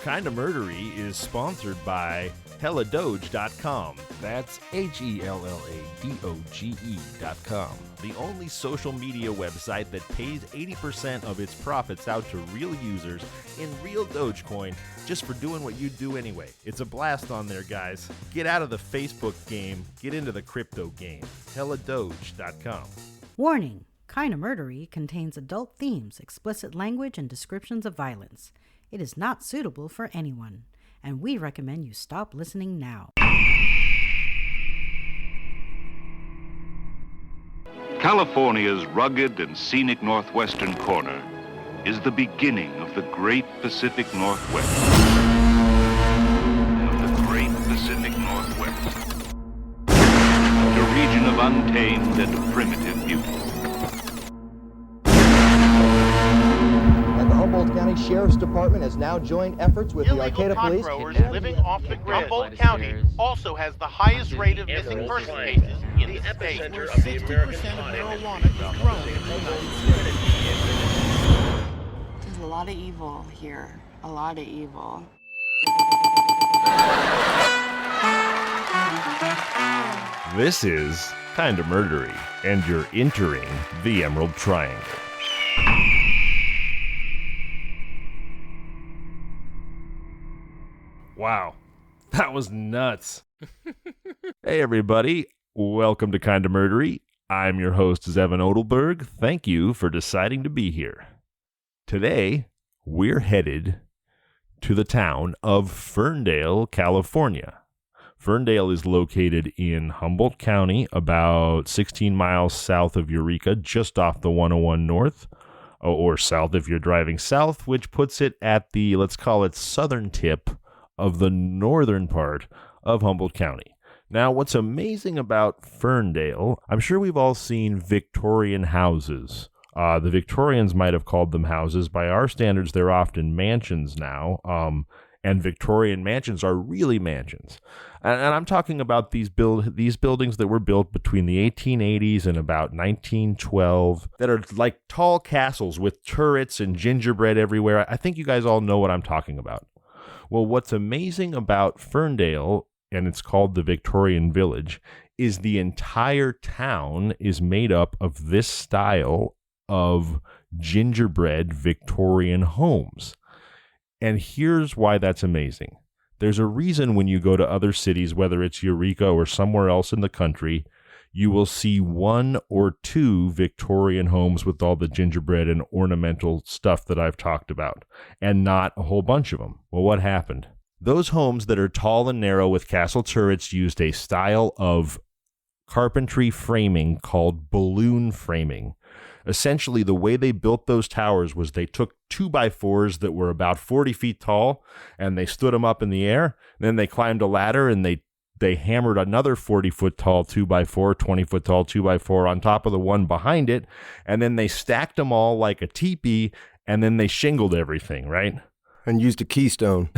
Kinda Murdery is sponsored by Helladoge.com. That's HELLADOGE.com. The only social media website that pays 80% of its profits out to real users in real Dogecoin just for doing what you do anyway. It's a blast on there, guys. Get out of the Facebook game. Get into the crypto game. Helladoge.com. Warning. Kinda Murdery contains adult themes, explicit language, and descriptions of violence. It is not suitable for anyone, and we recommend you stop listening now. California's rugged and scenic northwestern corner is the beginning of the great Pacific Northwest. A region of untamed and primitive beauty. And the Humboldt County Sheriff's Department has now joined efforts with the Arcata Police. Growers living off the grid. Humboldt County also has the highest rate of missing person cases in the state. 60% of marijuana is grown in the United States. There's a lot of evil here. A lot of evil. This is Kinda Murdery, and you're entering the Emerald Triangle. Wow, that was nuts. Hey everybody, welcome to Kinda Murdery. I'm your host, Zevon Odelberg. Thank you for deciding to be here. Today, we're headed to the town of Ferndale, California. Ferndale is located in Humboldt County, about 16 miles south of Eureka, just off the 101 North, or south if you're driving south, which puts it at the, let's call it, southern tip of the northern part of Humboldt County. Now, what's amazing about Ferndale, I'm sure we've all seen Victorian houses. The Victorians might have called them houses. By our standards, they're often mansions now. And Victorian mansions are really mansions. And I'm talking about these buildings that were built between the 1880s and about 1912 that are like tall castles with turrets and gingerbread everywhere. I think you guys all know what I'm talking about. Well, what's amazing about Ferndale, and it's called the Victorian Village, is the entire town is made up of this style of gingerbread Victorian homes. And here's why that's amazing. There's a reason when you go to other cities, whether it's Eureka or somewhere else in the country, you will see one or two Victorian homes with all the gingerbread and ornamental stuff that I've talked about, and not a whole bunch of them. Well, what happened? Those homes that are tall and narrow with castle turrets used a style of carpentry framing called balloon framing. Essentially, the way they built those towers was they took 2x4s that were about 40 feet tall, and they stood them up in the air. Then they climbed a ladder, and they hammered another 40-foot tall 2x4, 20-foot tall 2x4 on top of the one behind it, and then they stacked them all like a teepee, and then they shingled everything, right? And used a keystone.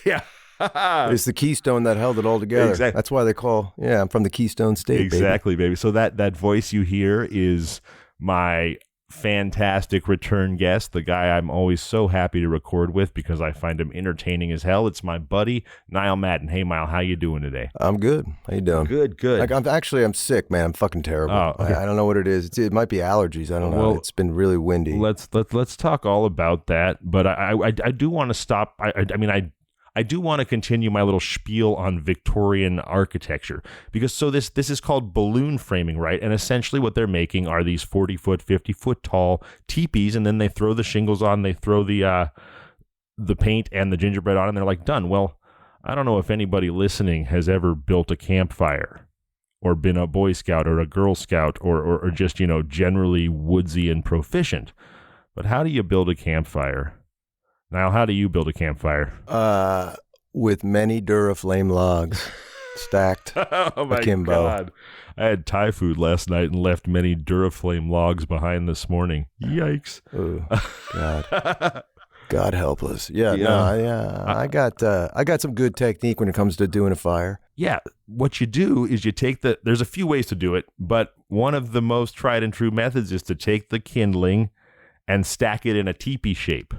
Yeah. It's the keystone that held it all together. Exactly. That's why they call, I'm from the Keystone State, exactly, baby. So that voice you hear is my fantastic return guest, the guy I'm always so happy to record with because I find him entertaining as hell. It's my buddy, Niall Madden. Hey, Niall, how you doing today? I'm good. How you doing? Good. I'm sick, man. I'm fucking terrible. Oh, okay. I don't know what it is. It might be allergies. I don't know. It's been really windy. Let's talk all about that. But I do want to stop. I do want to continue my little spiel on Victorian architecture because this is called balloon framing, right? And essentially what they're making are these 40-foot, 50-foot tall teepees, and then they throw the shingles on, they throw the paint and the gingerbread on, and they're like done. Well, I don't know if anybody listening has ever built a campfire or been a Boy Scout or a Girl Scout or just, generally woodsy and proficient. But how do you build a campfire? Now, how do you build a campfire? With many Duraflame logs stacked oh my akimbo. God. I had Thai food last night and left many Duraflame logs behind this morning. Yikes. Oh, God. God help us. I got some good technique when it comes to doing a fire. Yeah, what you do is you take there's a few ways to do it, but one of the most tried and true methods is to take the kindling and stack it in a teepee shape.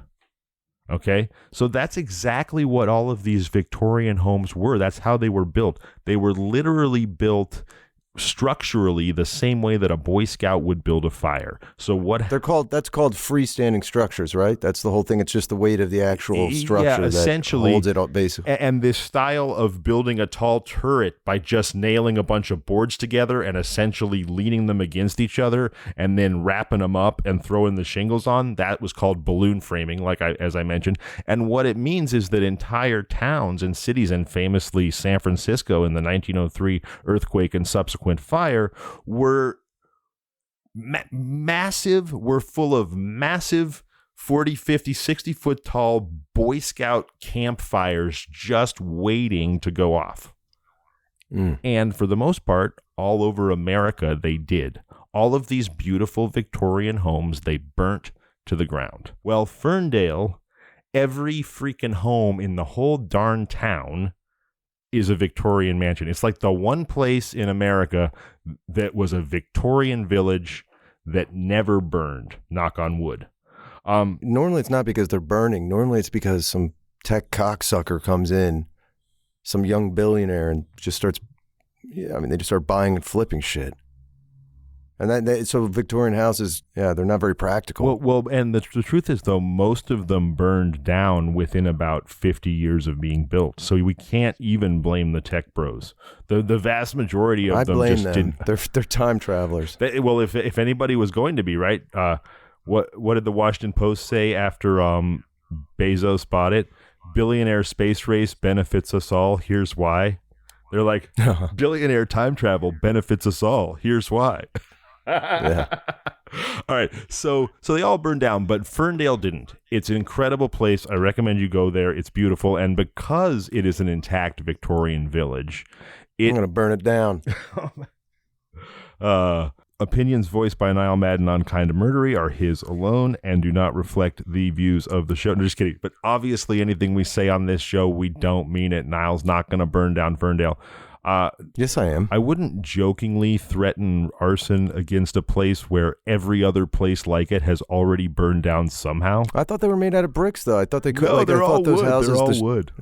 Okay, so that's exactly what all of these Victorian homes were. That's how they were built. They were literally built structurally the same way that a Boy Scout would build a fire. So that's called freestanding structures, right? That's the whole thing. It's just the weight of the actual structure essentially, that holds it up, basically. And this style of building a tall turret by just nailing a bunch of boards together and essentially leaning them against each other and then wrapping them up and throwing the shingles on, that was called balloon framing, as I mentioned. And what it means is that entire towns and cities, and famously San Francisco in the 1903 earthquake and subsequent fire, were massive, were full of massive 40, 50, 60 foot tall Boy Scout campfires just waiting to go off. And for the most part, all over America, they did. All of these beautiful Victorian homes, they burnt to the ground. Well, Ferndale, every freaking home in the whole darn town is a Victorian mansion. It's like the one place in America that was a Victorian village that never burned, knock on wood. Normally it's not because they're burning. Normally it's because some tech cocksucker comes in, some young billionaire, and just starts, they just start buying and flipping shit. And so Victorian houses, they're not very practical. Well, and the truth is, though, most of them burned down within about 50 years of being built. So we can't even blame the tech bros. The vast majority of them just didn't. They're time travelers. Well, if anybody was going to be, right? What did the Washington Post say after Bezos bought it? Billionaire space race benefits us all. Here's why. They're like, billionaire time travel benefits us all. Here's why. Yeah. All right. So they all burned down, but Ferndale didn't. It's an incredible place. I recommend you go there. It's beautiful. And because it is an intact Victorian village, I'm going to burn it down. Opinions voiced by Niall Madden on Kinda Murdery are his alone and do not reflect the views of the show. No, just kidding. But obviously anything we say on this show, we don't mean it. Niall's not going to burn down Ferndale. Yes, I am. I wouldn't jokingly threaten arson against a place where every other place like it has already burned down somehow. I thought they were made out of bricks, though. I thought they could. No, they're all wood. They're all wood.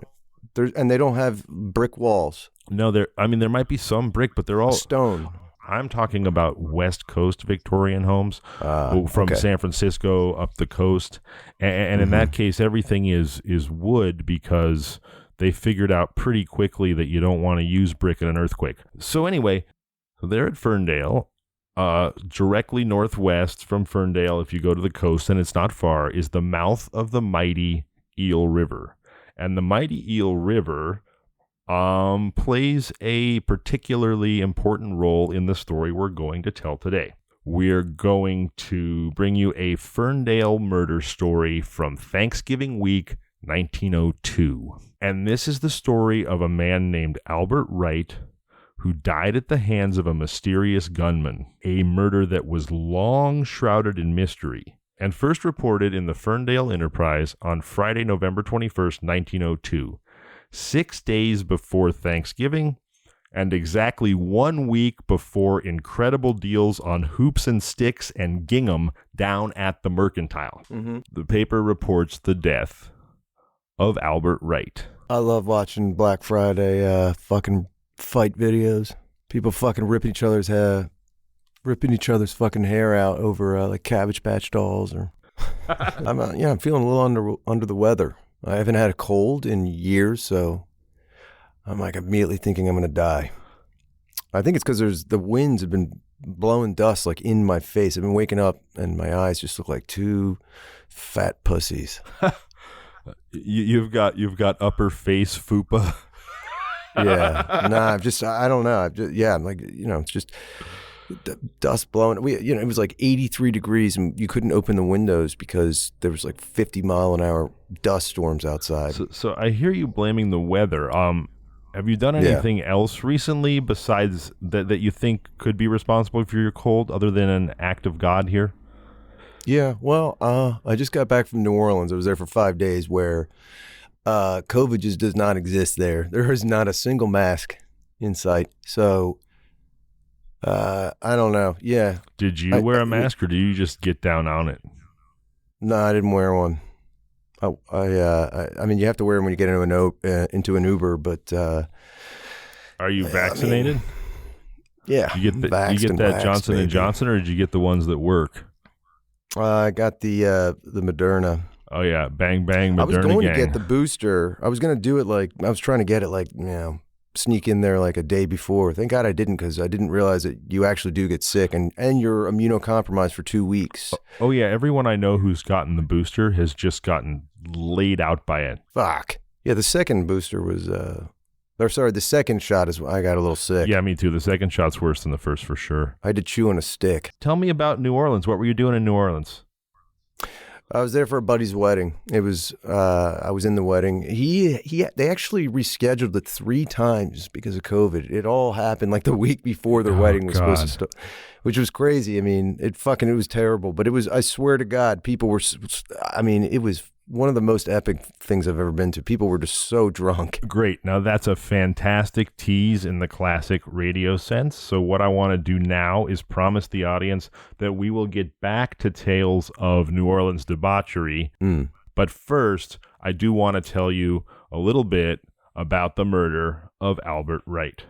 And they don't have brick walls. No, there might be some brick, but they're all stone. I'm talking about West Coast Victorian homes from San Francisco up the coast. And in that case, everything is wood because they figured out pretty quickly that you don't want to use brick in an earthquake. So anyway, they're at Ferndale, directly northwest from Ferndale. If you go to the coast, and it's not far, is the mouth of the mighty Eel River. And the mighty Eel River plays a particularly important role in the story we're going to tell today. We're going to bring you a Ferndale murder story from Thanksgiving week 1902. And this is the story of a man named Albert Wright who died at the hands of a mysterious gunman, a murder that was long shrouded in mystery, and first reported in the Ferndale Enterprise on Friday, November 21st, 1902, 6 days before Thanksgiving, and exactly 1 week before incredible deals on hoops and sticks and gingham down at the Mercantile. The paper reports the death of Albert Wright. I love watching Black Friday fucking fight videos. People fucking ripping each other's fucking hair out over like Cabbage Patch dolls. Or I'm feeling a little under the weather. I haven't had a cold in years, so I'm like immediately thinking I'm gonna die. I think it's because the winds have been blowing dust like in my face. I've been waking up and my eyes just look like two fat pussies. You've got upper face fupa. Yeah, nah. I don't know. I'm like, it's just dust blowing. It was like 83 degrees, and you couldn't open the windows because there was like 50-mile-an-hour dust storms outside. So I hear you blaming the weather. Have you done anything else recently besides that you think could be responsible for your cold, other than an act of God here? Yeah, well, I just got back from New Orleans. I was there for 5 days where COVID just does not exist there. There is not a single mask in sight. So, I don't know. Yeah. Did you wear a mask or do you just get down on it? No, I didn't wear one. I mean, you have to wear them when you get into an Uber, but are you vaccinated? Yeah, you get that Johnson and Johnson, or did you get the ones that work? I got the Moderna. Oh yeah, bang bang Moderna. I was going gang. to get the booster. I was going to do it I was trying to get it sneak in there like a day before. Thank God I didn't, because I didn't realize that you actually do get sick and you're immunocompromised for 2 weeks. Oh yeah, everyone I know who's gotten the booster has just gotten laid out by it. Fuck. Yeah, the second booster was, the second shot is I got a little sick. Yeah, me too. The second shot's worse than the first for sure. I had to chew on a stick. Tell me about New Orleans. What were you doing in New Orleans? I was there for a buddy's wedding. It was I was in the wedding. They actually rescheduled it 3 times because of COVID. It all happened like the week before the wedding was supposed to start, which was crazy. I mean, it was terrible. But I swear to God, people were. I mean, it was one of the most epic things I've ever been to. People were just so drunk. Great. Now that's a fantastic tease in the classic radio sense. So what I want to do now is promise the audience that we will get back to tales of New Orleans debauchery. But first, I do want to tell you a little bit about the murder of Albert Wright.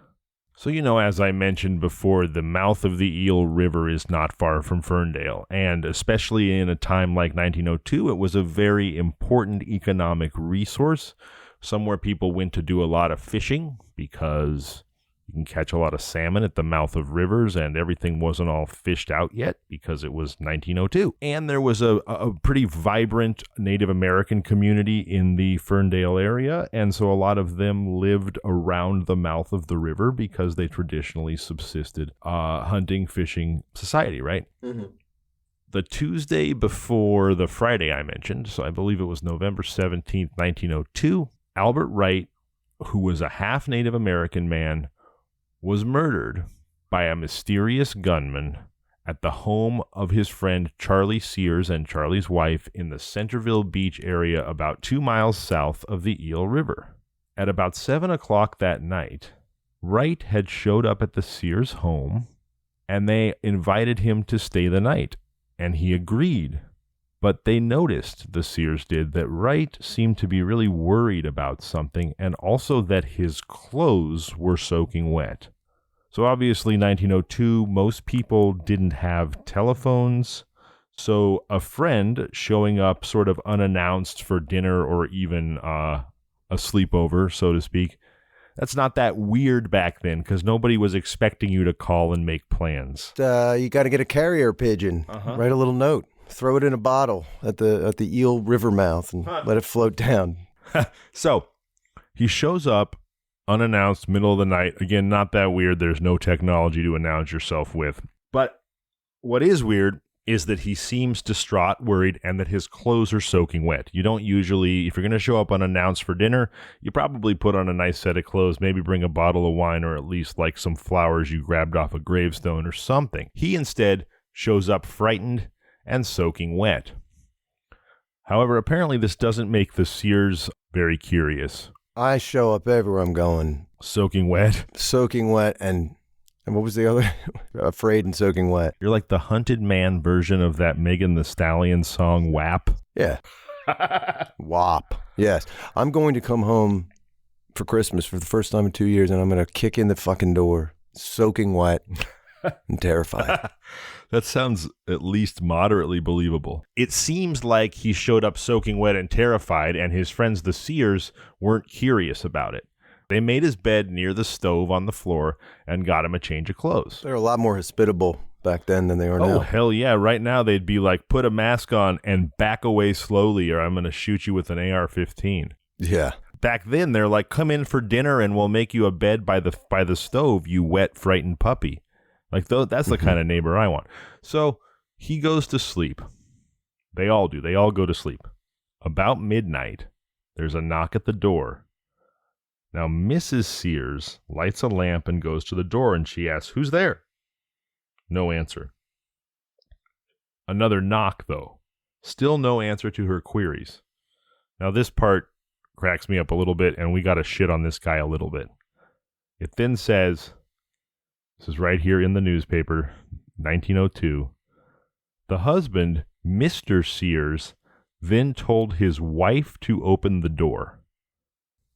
So, as I mentioned before, the mouth of the Eel River is not far from Ferndale, and especially in a time like 1902, it was a very important economic resource, somewhere people went to do a lot of fishing because you can catch a lot of salmon at the mouth of rivers, and everything wasn't all fished out yet because it was 1902. And there was a pretty vibrant Native American community in the Ferndale area, and so a lot of them lived around the mouth of the river because they traditionally subsisted hunting, fishing society, right? Mm-hmm. The Tuesday before the Friday I mentioned, so I believe it was November 17th, 1902, Albert Wright, who was a half Native American man, was murdered by a mysterious gunman at the home of his friend Charlie Sears and Charlie's wife in the Centerville Beach area about 2 miles south of the Eel River. At about 7 o'clock that night, Wright had showed up at the Sears home, and they invited him to stay the night, and he agreed. But they noticed, the Sears did, that Wright seemed to be really worried about something, and also that his clothes were soaking wet. So obviously, 1902, most people didn't have telephones, so a friend showing up sort of unannounced for dinner or even a sleepover, so to speak, that's not that weird back then, because nobody was expecting you to call and make plans. You got to get a carrier pigeon, write a little note. Throw it in a bottle at the Eel River mouth and let it float down. So he shows up unannounced, middle of the night. Again, not that weird. There's no technology to announce yourself with. But what is weird is that he seems distraught, worried, and that his clothes are soaking wet. You don't usually, if you're going to show up unannounced for dinner, you probably put on a nice set of clothes, maybe bring a bottle of wine, or at least like some flowers you grabbed off a gravestone or something. He instead shows up frightened and soaking wet. However, apparently this doesn't make the Sears very curious. I show up everywhere I'm going. Soaking wet? Soaking wet, and what was the other? Afraid and soaking wet. You're like the hunted man version of that Megan Thee Stallion song, WAP. Yeah. WAP. Yes. I'm going to come home for Christmas for the first time in 2 years, and I'm going to kick in the fucking door, soaking wet and terrified. That sounds at least moderately believable. It seems like he showed up soaking wet and terrified, and his friends, the Sears, weren't curious about it. They made his bed near the stove on the floor and got him a change of clothes. They're a lot more hospitable back then than they are now. Oh, hell yeah. Right now, they'd be like, put a mask on and back away slowly, or I'm going to shoot you with an AR-15. Yeah. Back then, they're like, come in for dinner and we'll make you a bed by the stove, you wet, frightened puppy. Like, that's the kind of neighbor I want. So he goes to sleep. They all do. They all go to sleep. About midnight, there's a knock at the door. Now, Mrs. Sears lights a lamp and goes to the door, and she asks, who's there? No answer. Another knock, though. Still no answer to her queries. Now, this part cracks me up a little bit, and we got to shit on this guy a little bit. It then says... This is right here in the newspaper, 1902. The husband, Mr. Sears, then told his wife to open the door.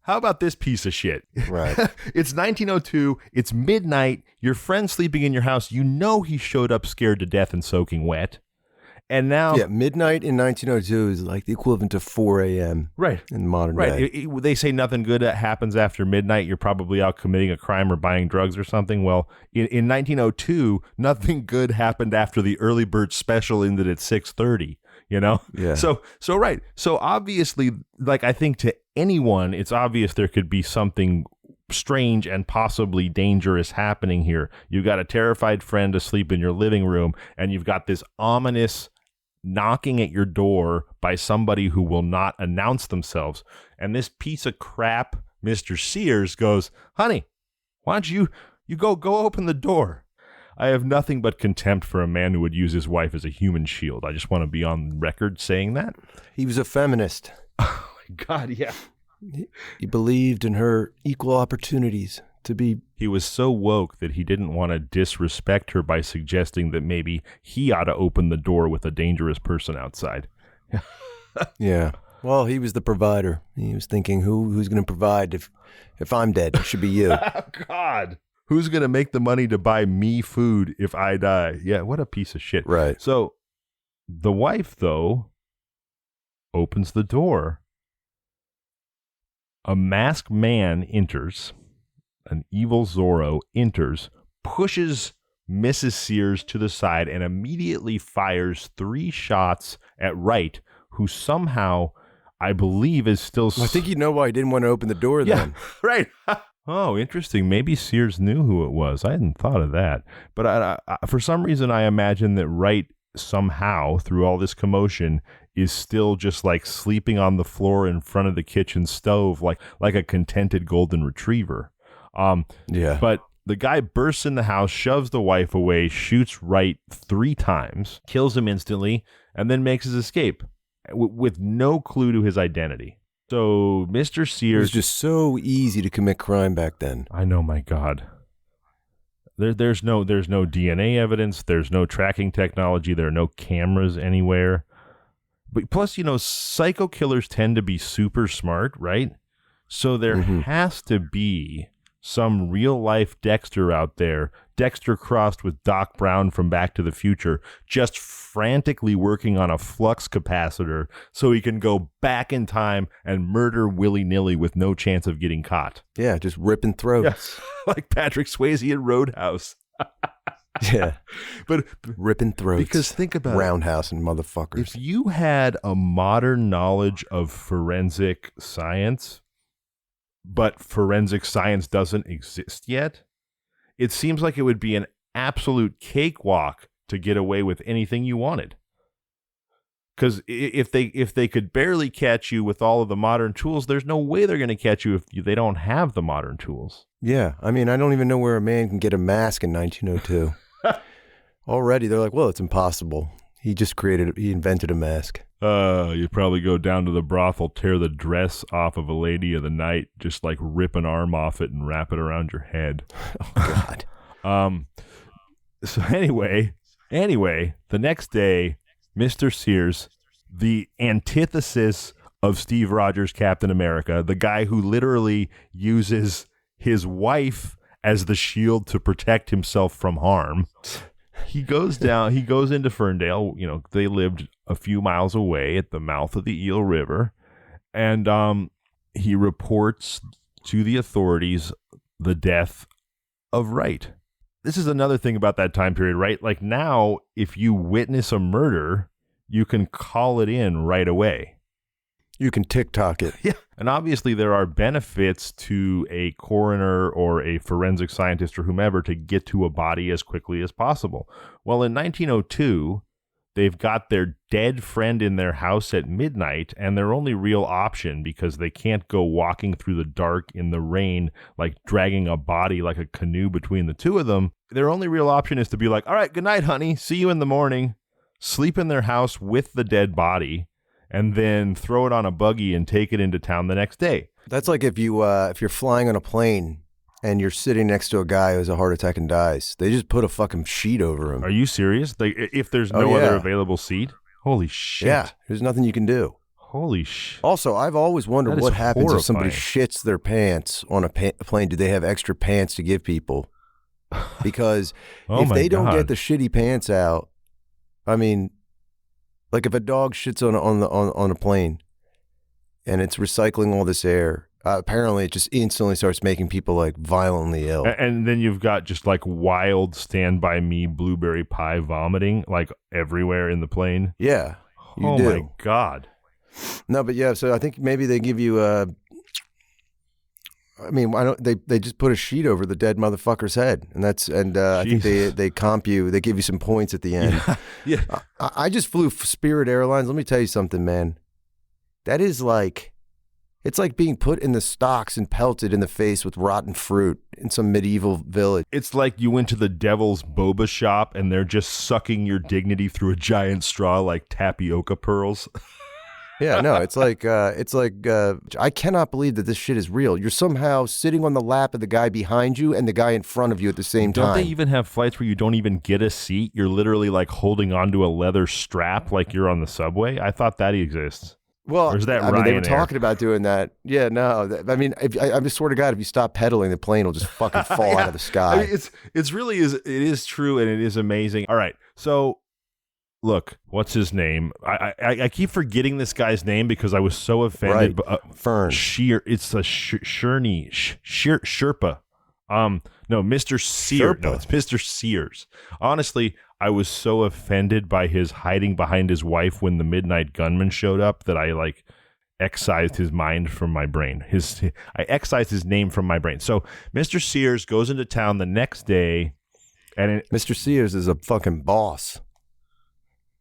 How about this piece of shit? Right. It's 1902. It's midnight. Your friend's sleeping in your house. You know he showed up scared to death and soaking wet. And now... Yeah, midnight in 1902 is like the equivalent to 4 a.m. Right. in modern day. They say nothing good happens after midnight. You're probably out committing a crime or buying drugs or something. Well, in 1902, nothing good happened after the early bird special ended at 6:30. You know? Yeah. So right. So obviously, like, I think to anyone, it's obvious there could be something strange and possibly dangerous happening here. You've got a terrified friend asleep in your living room, and you've got this ominous knocking at your door by somebody who will not announce themselves. And this piece of crap, Mr. Sears, goes, honey, why don't you go open the door? I have nothing but contempt for a man who would use his wife as a human shield. I just want to be on record saying that. He was a feminist. Oh, my God, yeah. He believed in her equal opportunities to be... He was so woke that he didn't want to disrespect her by suggesting that maybe he ought to open the door with a dangerous person outside. Yeah. Well, he was the provider. He was thinking, who's going to provide if I'm dead? It should be you. Oh, God. Who's going to make the money to buy me food if I die? Yeah, what a piece of shit. Right. So the wife, though, opens the door. A masked man enters. An evil Zorro enters, pushes Mrs. Sears to the side, and immediately fires 3 shots at Wright, who somehow, I believe, is still... I think you know why he didn't want to open the door then. Yeah, right. Oh, interesting. Maybe Sears knew who it was. I hadn't thought of that. But I, for some reason, I imagine that Wright somehow, through all this commotion, is still just like sleeping on the floor in front of the kitchen stove like a contented golden retriever. Yeah. But the guy bursts in the house, shoves the wife away, shoots Wright 3 times, kills him instantly, and then makes his escape with no clue to his identity. So Mr. Sears... It was just so easy to commit crime back then. I know, my God. There's no DNA evidence. There's no tracking technology. There are no cameras anywhere. But plus, psycho killers tend to be super smart, right? So there has to be some real-life Dexter out there, Dexter crossed with Doc Brown from Back to the Future, just frantically working on a flux capacitor so he can go back in time and murder willy-nilly with no chance of getting caught. Yeah, just ripping throats. Yes, like Patrick Swayze in Roadhouse. Yeah, but ripping throats. Because think about roundhouse and motherfuckers. If you had a modern knowledge of forensic science, but forensic science doesn't exist yet, it seems like it would be an absolute cakewalk to get away with anything you wanted. Because if they could barely catch you with all of the modern tools, there's no way they're going to catch you if they don't have the modern tools. Yeah, I mean, I don't even know where a man can get a mask in 1902. Already, they're like, well, it's impossible. He invented a mask. You'd probably go down to the brothel, tear the dress off of a lady of the night, just like rip an arm off it and wrap it around your head. Oh, God. So anyway, the next day, Mr. Sears, the antithesis of Steve Rogers, Captain America, the guy who literally uses his wife as the shield to protect himself from harm. He goes into Ferndale. They lived a few miles away at the mouth of the Eel River. And he reports to the authorities the death of Wright. This is another thing about that time period, right? Like now, if you witness a murder, you can call it in right away. You can TikTok it. Yeah. And obviously there are benefits to a coroner or a forensic scientist or whomever to get to a body as quickly as possible. Well, in 1902, they've got their dead friend in their house at midnight, and their only real option, because they can't go walking through the dark in the rain, like dragging a body like a canoe between the two of them, their only real option is to be like, all right, good night, honey. See you in the morning. Sleep in their house with the dead body, and then throw it on a buggy and take it into town the next day. That's like if you're flying on a plane and you're sitting next to a guy who has a heart attack and dies. They just put a fucking sheet over him. Are you serious? If there's no other available seat? Holy shit. Yeah, there's nothing you can do. Holy shit. Also, I've always wondered what happens if somebody shits their pants on a plane. Do they have extra pants to give people? Because if they don't get the shitty pants out, I mean, like if a dog shits on a plane and it's recycling all this air, apparently it just instantly starts making people like violently ill. And then you've got just like wild Stand By Me blueberry pie vomiting like everywhere in the plane. Yeah. Oh my God. No, but yeah, so I think maybe they give you I mean, why don't they just put a sheet over the dead motherfucker's head, and I think they comp you, they give you some points at the end. Yeah. I just flew Spirit Airlines. Let me tell you something, man. That is like, it's like being put in the stocks and pelted in the face with rotten fruit in some medieval village. It's like you went to the devil's boba shop and they're just sucking your dignity through a giant straw like tapioca pearls. Yeah, no, it's like I cannot believe that this shit is real. You're somehow sitting on the lap of the guy behind you and the guy in front of you at the same time. Don't they even have flights where you don't even get a seat? You're literally like holding onto a leather strap like you're on the subway? I thought that exists. Well, or is that I mean, they were Ryanair? talking about doing that. Yeah, no. I mean, I just swear to God, if you stop pedaling, the plane will just fucking fall out of the sky. I mean, it is true and it is amazing. All right, so look, what's his name? I keep forgetting this guy's name because I was so offended. Right. Fern. It's a Sherpa. No, Mr. Sears. No, it's Mr. Sears. Honestly, I was so offended by his hiding behind his wife when the midnight gunman showed up that I like excised his mind from my brain. I excised his name from my brain. So Mr. Sears goes into town the next day, and Mr. Sears is a fucking boss.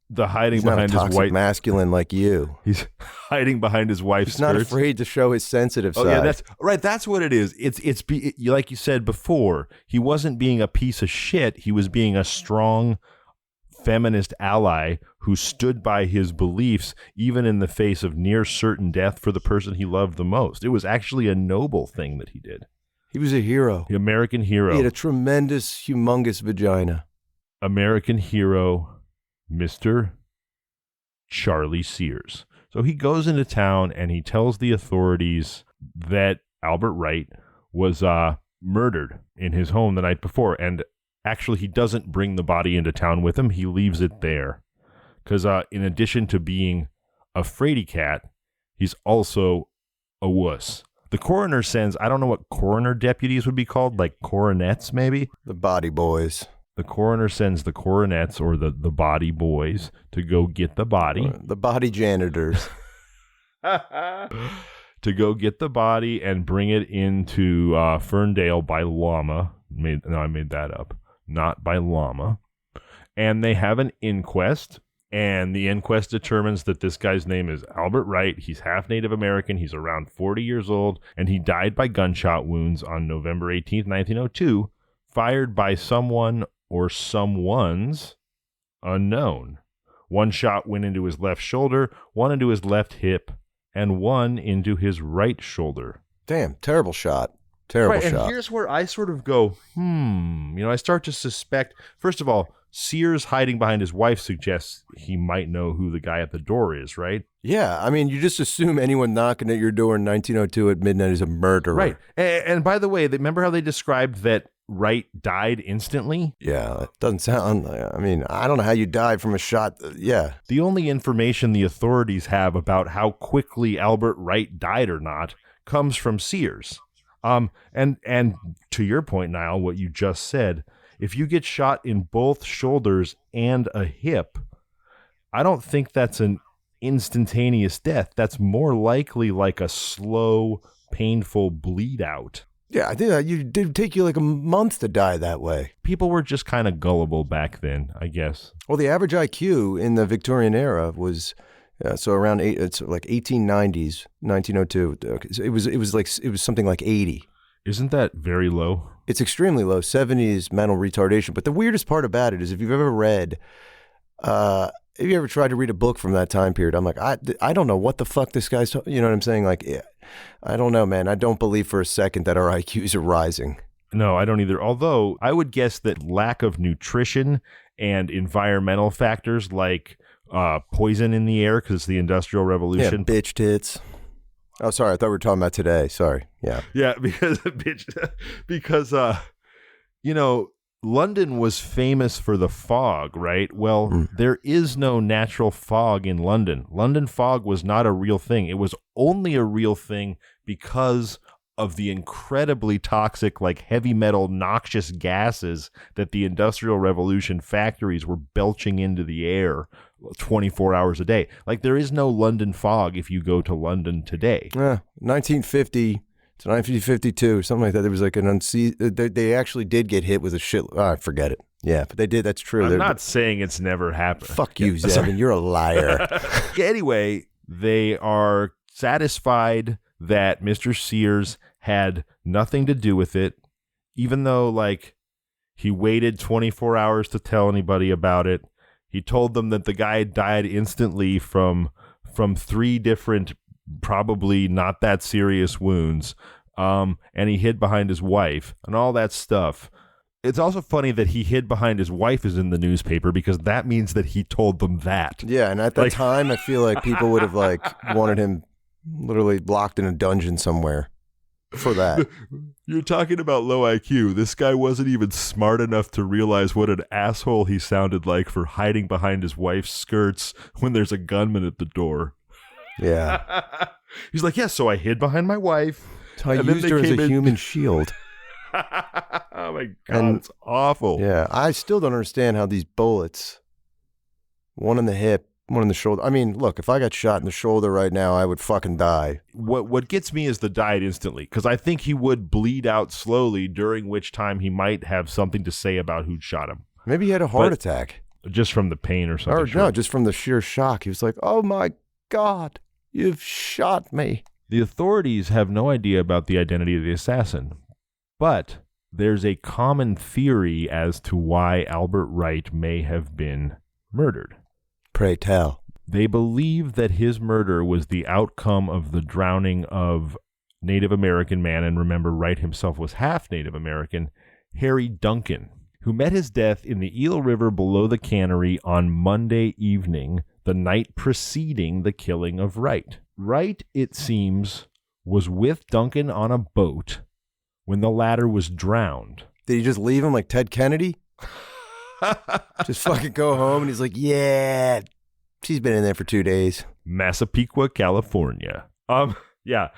The hiding He's not behind a toxic his white masculine like you. He's hiding behind his wife's He's not skirts. afraid to show his sensitive side. Yeah, that's right. That's what it is. It's like you said before. He wasn't being a piece of shit. He was being a strong feminist ally who stood by his beliefs, even in the face of near certain death for the person he loved the most. It was actually a noble thing that he did. He was a hero. The American hero. He had a tremendous, humongous vagina. American hero. Mr. Charlie Sears. So he goes into town and he tells the authorities that Albert Wright was murdered in his home the night before. And actually, he doesn't bring the body into town with him. He leaves it there. Because in addition to being a fraidy cat, he's also a wuss. The coroner sends, I don't know what coroner deputies would be called, like coronets maybe? The body boys. The coroner sends the coronets or the body boys to go get the body. The body janitors. To go get the body and bring it into Ferndale by llama. I made that up. Not by llama. And they have an inquest. And the inquest determines that this guy's name is Albert Wright. He's half Native American. He's around 40 years old. And he died by gunshot wounds on November 18th, 1902, fired by someone or someone's unknown. One shot went into his left shoulder, one into his left hip, and one into his right shoulder. Damn, terrible shot. Terrible shot. And here's where I sort of go, I start to suspect, first of all, Sears hiding behind his wife suggests he might know who the guy at the door is, right? Yeah, I mean, you just assume anyone knocking at your door in 1902 at midnight is a murderer. Right. And by the way, remember how they described that Wright died instantly? Yeah, it doesn't sound, I mean, I don't know how you died from a shot. Yeah. The only information the authorities have about how quickly Albert Wright died or not comes from Sears. And to your point, Niall, what you just said, if you get shot in both shoulders and a hip, I don't think that's an instantaneous death. That's more likely like a slow, painful bleed out. Yeah, I think that it'd take you like a month to die that way. People were just kind of gullible back then, I guess. Well, the average IQ in the Victorian era was so around it's like 1890s, 1902. It was something like 80. Isn't that very low? It's extremely low. 70 is mental retardation. But the weirdest part about it is if you've ever read, if you ever tried to read a book from that time period, I'm like, I don't know what the fuck this guy's, you know what I'm saying? Like, I don't know, man. I don't believe for a second that our IQs are rising. No, I don't either. Although I would guess that lack of nutrition and environmental factors like poison in the air because it's the Industrial Revolution. Yeah, bitch tits. Oh, sorry. I thought we were talking about today. Sorry. Yeah. Yeah, because London was famous for the fog, right? Well, there is no natural fog in London. London fog was not a real thing. It was only a real thing because of the incredibly toxic, like heavy metal, noxious gases that the Industrial Revolution factories were belching into the air 24 hours a day. Like, there is no London fog if you go to London today. 1950 to 1952, something like that. There was like an they actually did get hit with a shit. I forget it. Yeah, but they did. That's true. I'm not saying it's never happened. Fuck you, Zevon. You're a liar. Anyway, they are satisfied that Mr. Sears had nothing to do with it, even though, like, he waited 24 hours to tell anybody about it. He told them that the guy died instantly from 3 different, probably not that serious wounds, and he hid behind his wife and all that stuff. It's also funny that he hid behind his wife is in the newspaper because that means that he told them that. Yeah, and at that time, I feel like people would have wanted him literally locked in a dungeon somewhere for that. You're talking about low IQ. This guy wasn't even smart enough to realize what an asshole he sounded like for hiding behind his wife's skirts when there's a gunman at the door. Yeah. He's like, yeah, so I hid behind my wife. I used her as a human shield. Oh my God, it's awful. Yeah, I still don't understand how these bullets, one in the hip, one in the shoulder. I mean, look, if I got shot in the shoulder right now, I would fucking die. What gets me is the died instantly, because I think he would bleed out slowly, during which time he might have something to say about who'd shot him. Maybe he had a heart attack. Just from the pain or something. Or no, just from the sheer shock. He was like, oh my God, you've shot me. The authorities have no idea about the identity of the assassin, but there's a common theory as to why Albert Wright may have been murdered. Pray tell. They believe that his murder was the outcome of the drowning of Native American man, and remember, Wright himself was half Native American, Harry Duncan, who met his death in the Eel River below the cannery on Monday evening, the night preceding the killing of Wright. Wright, it seems, was with Duncan on a boat when the latter was drowned. Did he just leave him like Ted Kennedy? Just fucking go home, and he's like, yeah, she's been in there for 2 days. Massapequa, California. Yeah.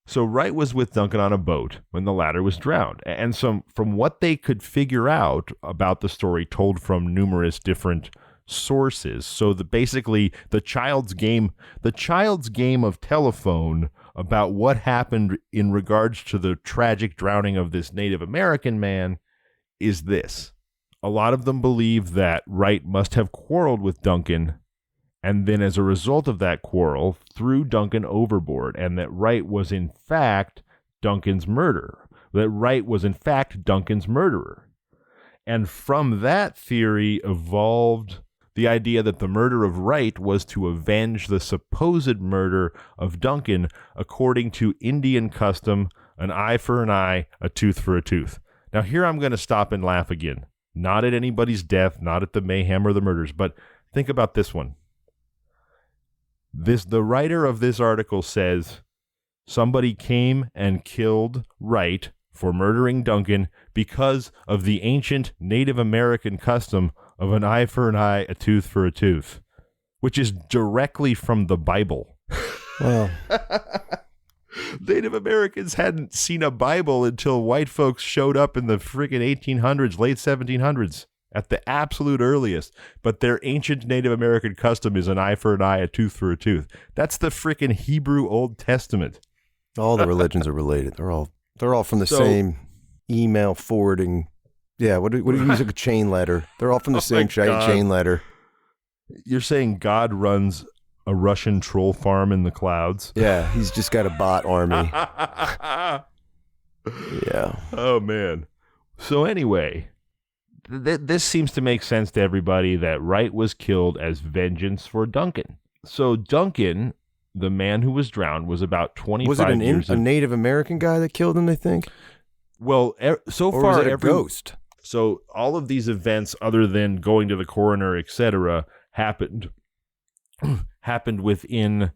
So Wright was with Duncan on a boat when the latter was drowned. And from what they could figure out about the story told from numerous different sources, so basically the child's game of telephone about what happened in regards to the tragic drowning of this Native American man is this. A lot of them believe that Wright must have quarreled with Duncan, and then as a result of that quarrel, threw Duncan overboard, and that Wright was in fact Duncan's murderer. And from that theory evolved the idea that the murder of Wright was to avenge the supposed murder of Duncan, according to Indian custom, an eye for an eye, a tooth for a tooth. Now here I'm going to stop and laugh again. Not at anybody's death, not at the mayhem or the murders, but think about this one. The writer of this article says somebody came and killed Wright for murdering Duncan because of the ancient Native American custom of an eye for an eye, a tooth for a tooth, which is directly from the Bible. Well, Native Americans hadn't seen a Bible until white folks showed up in the friggin' 1800s, late 1700s, at the absolute earliest. But their ancient Native American custom is an eye for an eye, a tooth for a tooth. That's the frickin' Hebrew Old Testament. All the religions are related. They're all from the same email forwarding. Yeah, what do you use, like a chain letter? They're all from the same chain letter. You're saying God runs a Russian troll farm in the clouds? Yeah, he's just got a bot army. Yeah. Oh, man. So anyway, this seems to make sense to everybody that Wright was killed as vengeance for Duncan. So Duncan, the man who was drowned, was about 25 years Was it a Native American guy that killed him, they think? Well, so or far, was it a ghost? So all of these events, other than going to the coroner, etc., happened happened within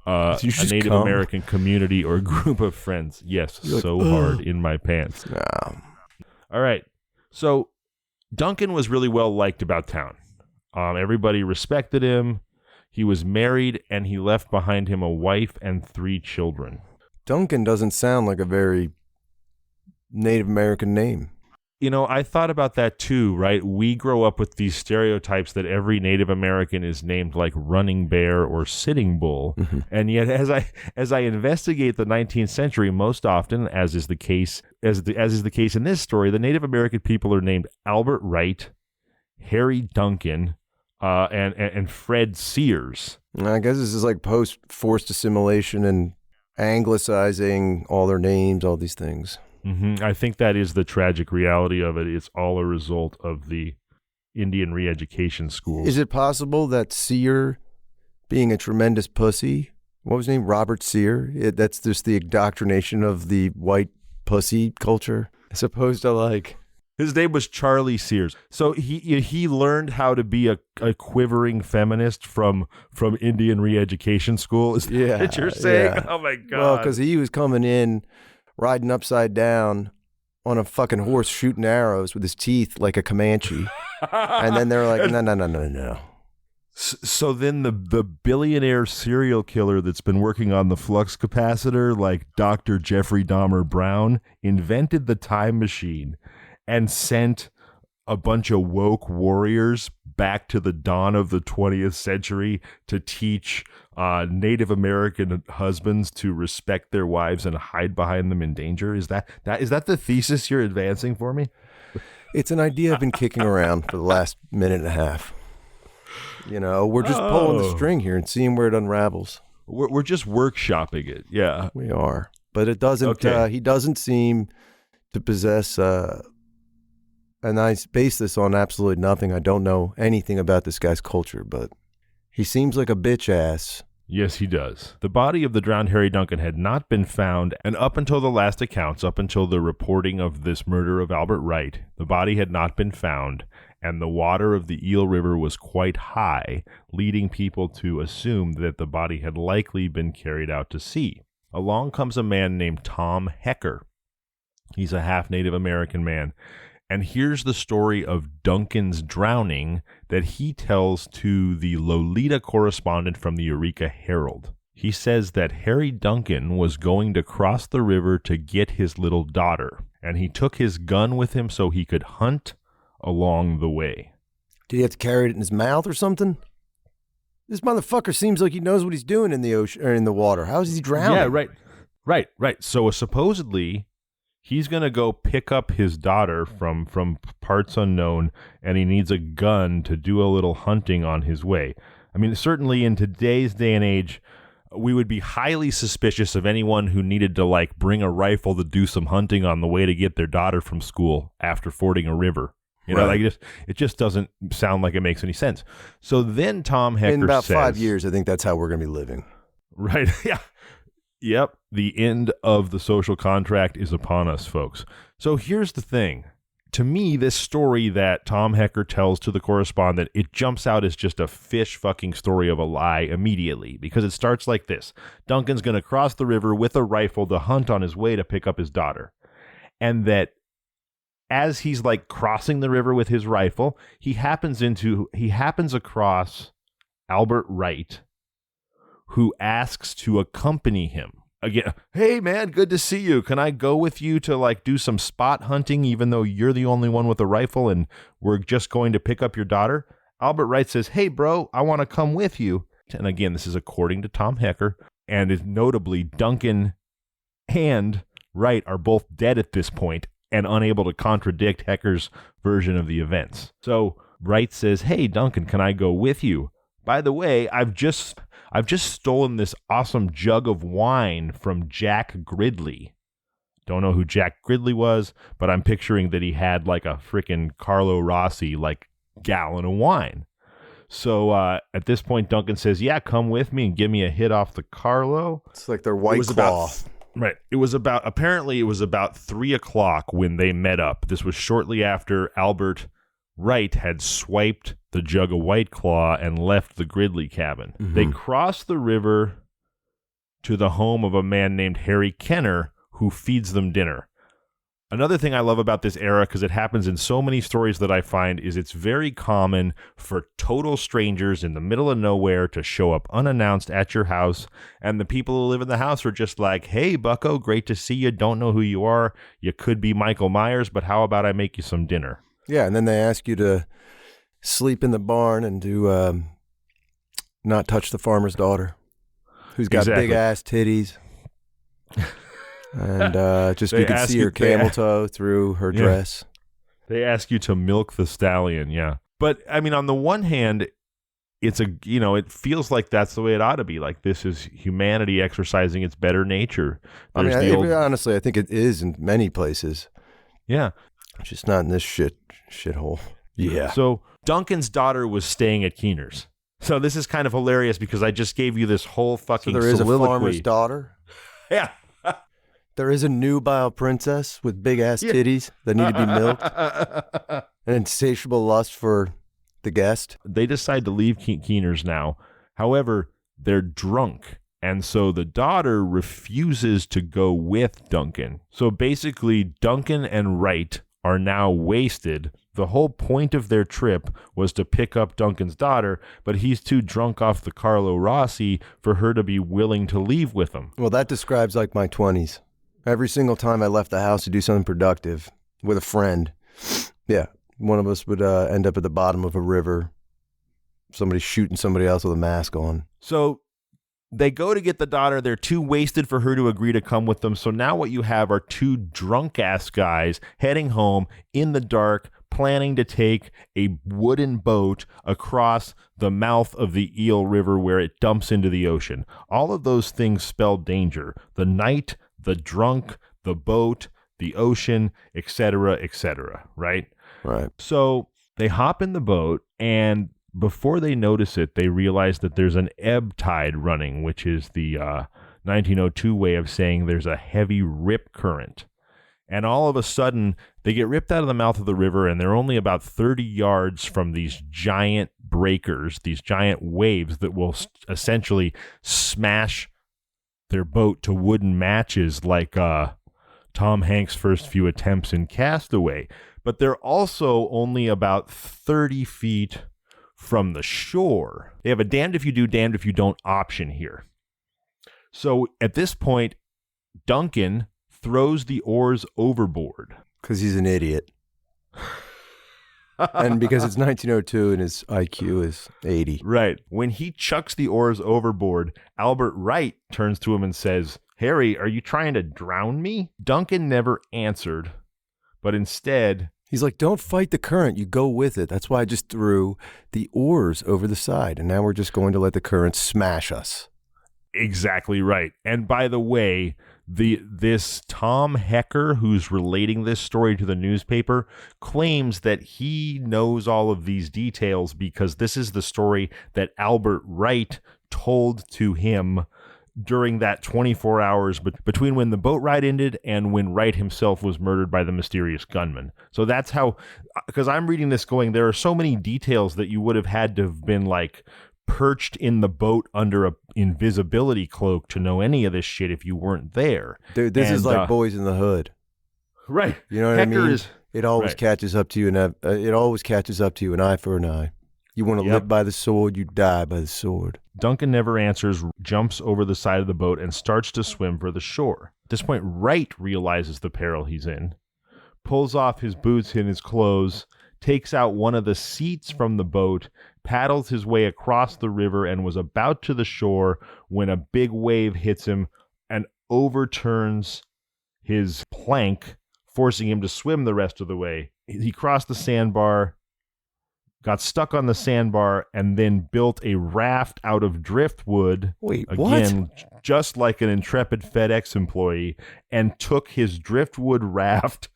a Native American community or group of friends. Yes, you're so hard in my pants. All right. So Duncan was really well liked about town. Everybody respected him. He was married, and he left behind him a wife and 3 children. Duncan doesn't sound like a very Native American name. You know, I thought about that too, right? We grow up with these stereotypes that every Native American is named like Running Bear or Sitting Bull. Mm-hmm. And yet as I investigate the 19th century, most often, as is the case in this story, the Native American people are named Albert Wright, Harry Duncan, and Fred Sears. I guess this is like post-forced assimilation and anglicizing all their names, all these things. Mm-hmm. I think that is the tragic reality of it. It's all a result of the Indian re-education schools. Is it possible that Sear, being a tremendous pussy, what was his name, Robert Sear, that's just the indoctrination of the white pussy culture, as opposed to like... His name was Charlie Sears. So he learned how to be a quivering feminist from Indian re-education school. Is that what you're saying? Yeah. Oh, my God. Well, because he was coming in, riding upside down on a fucking horse, shooting arrows with his teeth like a Comanche. And then they're like, no. So then the billionaire serial killer that's been working on the flux capacitor, like Dr. Jeffrey Dahmer Brown, invented the time machine and sent a bunch of woke warriors back to the dawn of the 20th century to teach Native American husbands to respect their wives and hide behind them in danger. Is that the thesis you're advancing for me? It's an idea I've been kicking around for the last minute and a half. You know, we're just pulling the string here and seeing where it unravels. We're just workshopping it. Yeah, we are. But it doesn't. Okay. He doesn't seem to possess. And I base this on absolutely nothing. I don't know anything about this guy's culture, but he seems like a bitch ass. Yes, he does. The body of the drowned Harry Duncan had not been found, and up until the last accounts, up until the reporting of this murder of Albert Wright, the body had not been found, and the water of the Eel River was quite high, leading people to assume that the body had likely been carried out to sea. Along comes a man named Tom Hecker. He's a half Native American man. And here's the story of Duncan's drowning that he tells to the Lolita correspondent from the Eureka Herald. He says that Harry Duncan was going to cross the river to get his little daughter, and he took his gun with him so he could hunt along the way. Did he have to carry it in his mouth or something? This motherfucker seems like he knows what he's doing in the ocean or in the water. How is he drowning? Yeah, right. So supposedly he's going to go pick up his daughter from parts unknown, and he needs a gun to do a little hunting on his way. I mean, certainly in today's day and age, we would be highly suspicious of anyone who needed to, like, bring a rifle to do some hunting on the way to get their daughter from school after fording a river. You know, like it just doesn't sound like it makes any sense. So then Tom Hecker says... In about 5 years, I think that's how we're going to be living. Right, yeah. Yep, the end of the social contract is upon us, folks. So here's the thing. To me, this story that Tom Hecker tells to the correspondent, it jumps out as just a fish fucking story of a lie immediately, because it starts like this. Duncan's going to cross the river with a rifle to hunt on his way to pick up his daughter. And that as he's like crossing the river with his rifle, he happens across Albert Wright, who asks to accompany him. Again, hey man, good to see you. Can I go with you to like do some spot hunting even though you're the only one with a rifle and we're just going to pick up your daughter? Albert Wright says, hey bro, I want to come with you. And again, this is according to Tom Hecker, and is notably Duncan and Wright are both dead at this point and unable to contradict Hecker's version of the events. So Wright says, hey Duncan, can I go with you? By the way, I've just stolen this awesome jug of wine from Jack Gridley. Don't know who Jack Gridley was, but I'm picturing that he had like a freaking Carlo Rossi like gallon of wine. So at this point, Duncan says, yeah, come with me and give me a hit off the Carlo. It's like their White Claw. Right. Apparently it was about 3:00 when they met up. This was shortly after Albert Wright had swiped the jug of White Claw and left the Gridley cabin. Mm-hmm. They cross the river to the home of a man named Harry Kenner, who feeds them dinner. Another thing I love about this era, because it happens in so many stories that I find, is it's very common for total strangers in the middle of nowhere to show up unannounced at your house, and the people who live in the house are just like, hey, bucko, great to see you. Don't know who you are. You could be Michael Myers, but how about I make you some dinner? Yeah, and then they ask you to sleep in the barn and do not touch the farmer's daughter, who's got big-ass titties. And just you can see her camel toe through her dress. They ask you to milk the stallion, yeah. But, I mean, on the one hand, it feels like that's the way it ought to be. Like, this is humanity exercising its better nature. Honestly, I think it is in many places. Yeah. Just not in this shithole. Yeah. So, Duncan's daughter was staying at Keener's. So, this is kind of hilarious because I just gave you this whole fucking soliloquy. So there is a farmer's daughter? Yeah. There is a nubile princess with big-ass titties that need to be milked. An insatiable lust for the guest. They decide to leave Keener's now. However, they're drunk. And so the daughter refuses to go with Duncan. So basically, Duncan and Wright are now wasted. The whole point of their trip was to pick up Duncan's daughter, but he's too drunk off the Carlo Rossi for her to be willing to leave with him. Well, that describes like my 20s. Every single time I left the house to do something productive with a friend, one of us would end up at the bottom of a river, somebody shooting somebody else with a mask on. So they go to get the daughter. They're too wasted for her to agree to come with them. So now what you have are two drunk-ass guys heading home in the dark, planning to take a wooden boat across the mouth of the Eel River where it dumps into the ocean. All of those things spell danger. The night, the drunk, the boat, the ocean, etc., right? Right. So they hop in the boat, and before they notice it, they realize that there's an ebb tide running, which is the 1902 way of saying there's a heavy rip current. And all of a sudden, they get ripped out of the mouth of the river, and they're only about 30 yards from these giant breakers, these giant waves that will essentially smash their boat to wooden matches like Tom Hanks' first few attempts in Castaway. But they're also only about 30 feet from the shore. They have a damned if you do, damned if you don't option here. So at this point, Duncan throws the oars overboard. Because he's an idiot. And because it's 1902 and his IQ is 80. Right. When he chucks the oars overboard, Albert Wright turns to him and says, Harry, are you trying to drown me? Duncan never answered, but instead... He's like, don't fight the current. You go with it. That's why I just threw the oars over the side. And now we're just going to let the current smash us. Exactly right. And by the way, this Tom Hecker, who's relating this story to the newspaper, claims that he knows all of these details because this is the story that Albert Wright told to him during that 24 hours between when the boat ride ended and when Wright himself was murdered by the mysterious gunman. So that's how, because I'm reading this going, there are so many details that you would have had to have been like perched in the boat under a invisibility cloak to know any of this shit if you weren't there. Dude, this is like Boys in the Hood. Right. You know what Hecker I mean? Is, it always catches up to you, and it always catches up to you, an eye for an eye. You want to live by the sword, you die by the sword. Duncan never answers, jumps over the side of the boat, and starts to swim for the shore. At this point, Wright realizes the peril he's in, pulls off his boots and his clothes, takes out one of the seats from the boat, paddles his way across the river, and was about to the shore when a big wave hits him and overturns his plank, forcing him to swim the rest of the way. He crossed the sandbar, got stuck on the sandbar, and then built a raft out of driftwood. Wait, again, what? Just like an intrepid FedEx employee, and took his driftwood raft,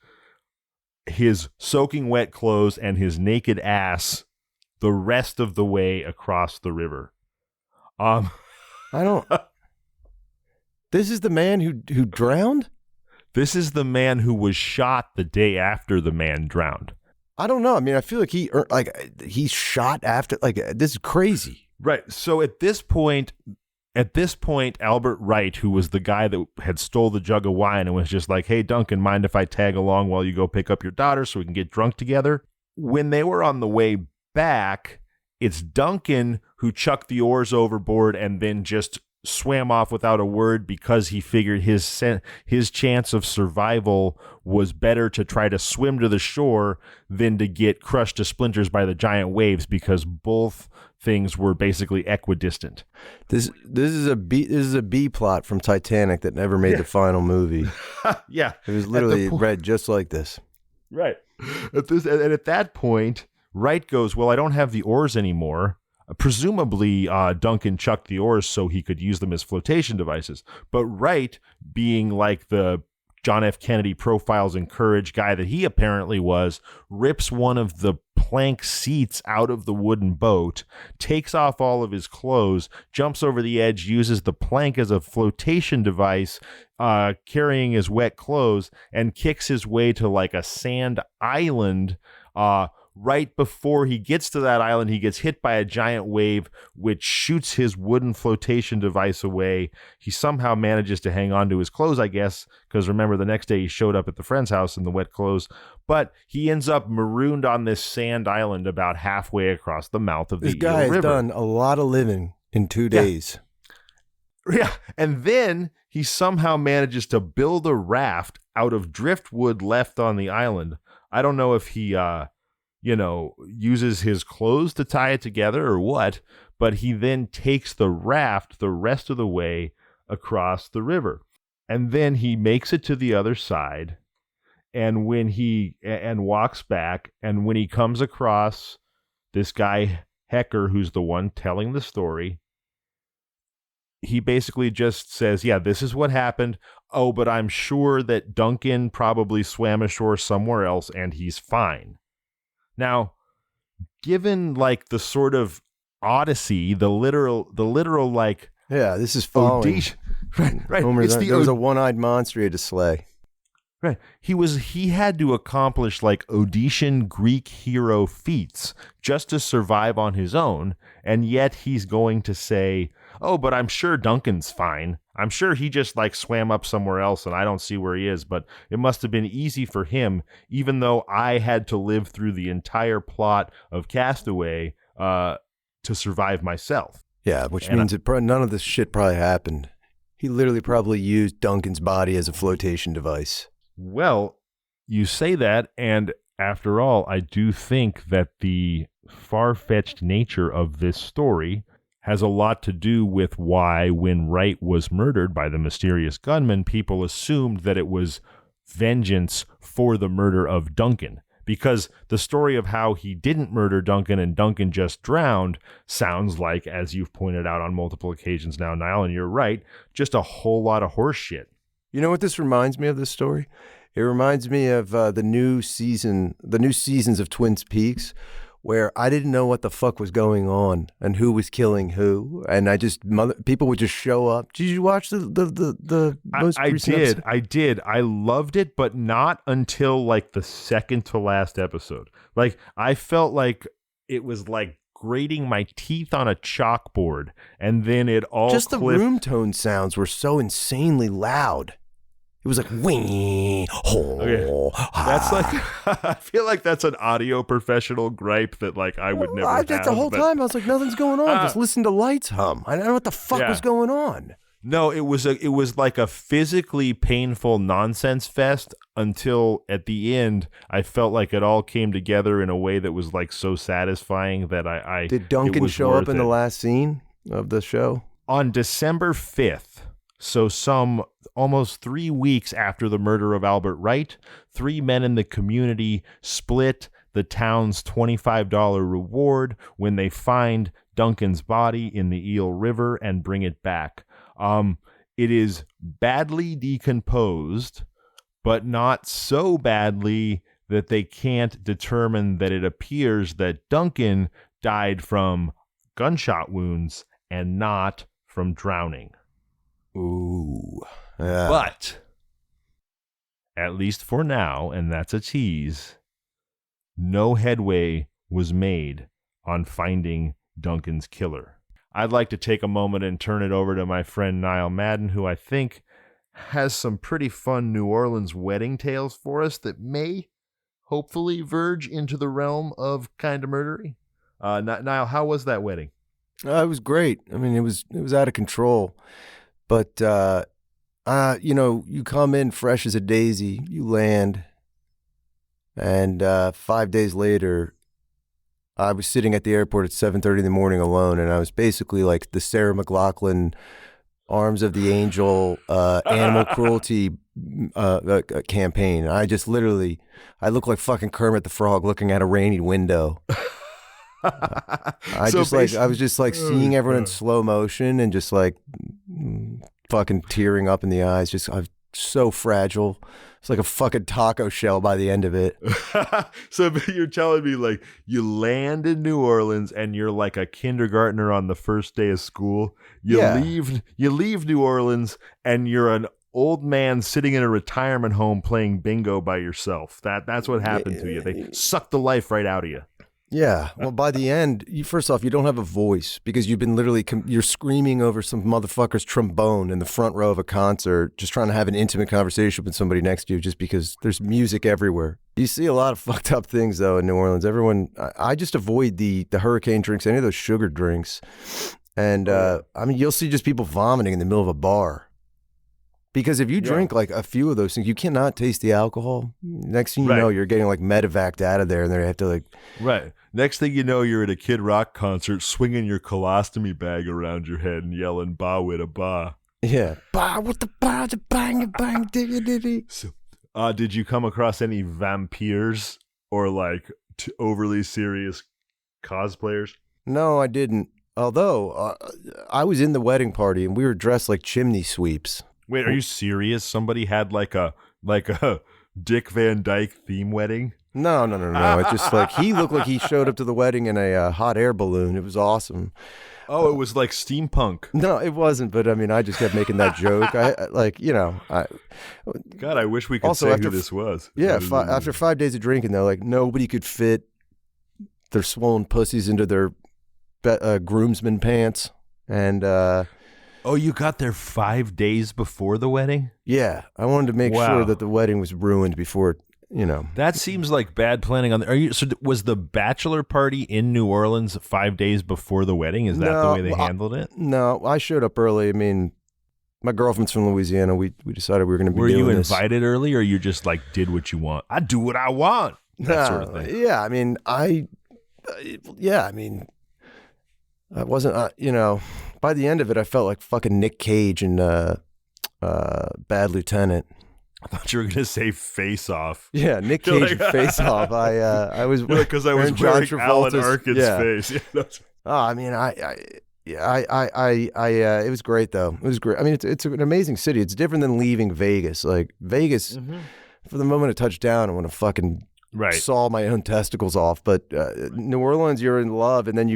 his soaking wet clothes, and his naked ass the rest of the way across the river. This is the man who drowned? This is the man who was shot the day after the man drowned. I don't know. I mean, I feel like he shot after, like, this is crazy. Right. So at this point, Albert Wright, who was the guy that had stole the jug of wine and was just like, hey, Duncan, mind if I tag along while you go pick up your daughter so we can get drunk together? When they were on the way back, it's Duncan who chucked the oars overboard and then just swam off without a word because he figured his chance of survival was better to try to swim to the shore than to get crushed to splinters by the giant waves, because both things were basically equidistant. This is a B plot from Titanic that never made the final movie. Yeah, it was literally read just like this. Right. At that point, Wright goes, well, I don't have the oars anymore. Presumably, Duncan chucked the oars so he could use them as flotation devices. But Wright, being like the John F. Kennedy profiles in courage guy that he apparently was, rips one of the plank seats out of the wooden boat, takes off all of his clothes, jumps over the edge, uses the plank as a flotation device, carrying his wet clothes, and kicks his way to like a sand island. Right before he gets to that island, he gets hit by a giant wave, which shoots his wooden flotation device away. He somehow manages to hang on to his clothes, I guess, because remember, the next day he showed up at the friend's house in the wet clothes. But he ends up marooned on this sand island about halfway across the mouth of the Eel River. This guy has done a lot of living in 2 days. Yeah, and then he somehow manages to build a raft out of driftwood left on the island. I don't know if he... uses his clothes to tie it together or what, but he then takes the raft the rest of the way across the river. And then he makes it to the other side, and walks back, and when he comes across this guy, Hecker, who's the one telling the story, he basically just says, yeah, this is what happened. Oh, but I'm sure that Duncan probably swam ashore somewhere else, and he's fine. Now, given like the sort of Odyssey, the literal like, yeah, this is following. Right. There was a one-eyed monster he had to slay. Right. He had to accomplish like Odyssean Greek hero feats just to survive on his own, and yet he's going to say, oh, but I'm sure Duncan's fine. I'm sure he just like swam up somewhere else and I don't see where he is, but it must have been easy for him, even though I had to live through the entire plot of Castaway to survive myself. Yeah, which means none of this shit probably happened. He literally probably used Duncan's body as a flotation device. Well, you say that, and after all, I do think that the far-fetched nature of this story has a lot to do with why, when Wright was murdered by the mysterious gunman, people assumed that it was vengeance for the murder of Duncan. Because the story of how he didn't murder Duncan and Duncan just drowned sounds like, as you've pointed out on multiple occasions now, Niall, and you're right, just a whole lot of horse shit. You know what this reminds me of, this story? It reminds me of the new seasons of Twin Peaks, where I didn't know what the fuck was going on and who was killing who, and people would just show up. Did you watch the most recent episode? I did. I loved it, but not until like the second to last episode. Like, I felt like it was like grating my teeth on a chalkboard, and then it all just clipped. The room tone sounds were so insanely loud. It was like, wing, okay. That's like, I feel like that's an audio professional gripe that like I would never have. The whole time I was like, nothing's going on. Just listen to lights hum. I don't know what the fuck was going on. No, it was like a physically painful nonsense fest until at the end I felt like it all came together in a way that was like so satisfying that I Did Duncan show up in the last scene of the show? On December 5th. So some almost 3 weeks after the murder of Albert Wright, 3 men in the community split the town's $25 reward when they find Duncan's body in the Eel River and bring it back. It is badly decomposed, but not so badly that they can't determine that it appears that Duncan died from gunshot wounds and not from drowning. Ooh. Yeah. But, at least for now, and that's a tease, no headway was made on finding Duncan's killer. I'd like to take a moment and turn it over to my friend Niall Madden, who I think has some pretty fun New Orleans wedding tales for us that may hopefully verge into the realm of Kinda Murdery. Niall, how was that wedding? It was great. I mean, it was out of control. But, you come in fresh as a daisy, you land, and 5 days later, I was sitting at the airport at 7:30 in the morning alone, and I was basically like the Sarah McLachlan Arms of the Angel animal cruelty campaign. I just literally, I look like fucking Kermit the Frog looking at a rainy window. I was just like seeing everyone in slow motion and just like fucking tearing up in the eyes. Just, I'm so fragile. It's like a fucking taco shell by the end of it. So you're telling me like you land in New Orleans and you're like a kindergartner on the first day of school. You leave New Orleans and you're an old man sitting in a retirement home playing bingo by yourself. That's what happened to you. They sucked the life right out of you. Yeah. Well, by the end, first off, you don't have a voice because you've been literally, you're screaming over some motherfucker's trombone in the front row of a concert, just trying to have an intimate conversation with somebody next to you just because there's music everywhere. You see a lot of fucked up things, though, in New Orleans. I just avoid the hurricane drinks, any of those sugar drinks. And, you'll see just people vomiting in the middle of a bar. Because if you drink like a few of those things, you cannot taste the alcohol. Next thing you know, you're getting like medevaced out of there, and they have to like. Right. Next thing you know, you're at a Kid Rock concert, swinging your colostomy bag around your head and yelling "Ba with a ba." Yeah. Ba with the ba, the bang, bang, diggy, diggy. So, did you come across any vampires or like overly serious cosplayers? No, I didn't. Although I was in the wedding party and we were dressed like chimney sweeps. Wait, are you serious? Somebody had like a Dick Van Dyke theme wedding? No. It's just like he looked like he showed up to the wedding in a hot air balloon. It was awesome. Oh, it was like steampunk. No, it wasn't. But I mean, I just kept making that joke. God, I wish we could say who this was. Yeah, after 5 days of drinking, though, like nobody could fit their swollen pussies into their groomsmen pants, and. Oh, you got there 5 days before the wedding? Yeah, I wanted to make sure that the wedding was ruined before, That seems like bad planning on. So was the bachelor party in New Orleans 5 days before the wedding? Is that the way they handled it? No, I showed up early. I mean, my girlfriend's from Louisiana. We decided we were going to be doing this. Were you invited early, or you just like did what you want? I do what I want. That sort of thing. Yeah, I mean, I wasn't, by the end of it, I felt like fucking Nick Cage in Bad Lieutenant. I thought you were going to say Face Off. Yeah, Nick Cage in Face Off. I was because I was wearing Alan Arkin's face. It was great though. It was great. I mean, it's an amazing city. It's different than leaving Vegas. Like Vegas, for the moment I touched down, I want to fucking saw my own testicles off. But New Orleans, you're in love, and then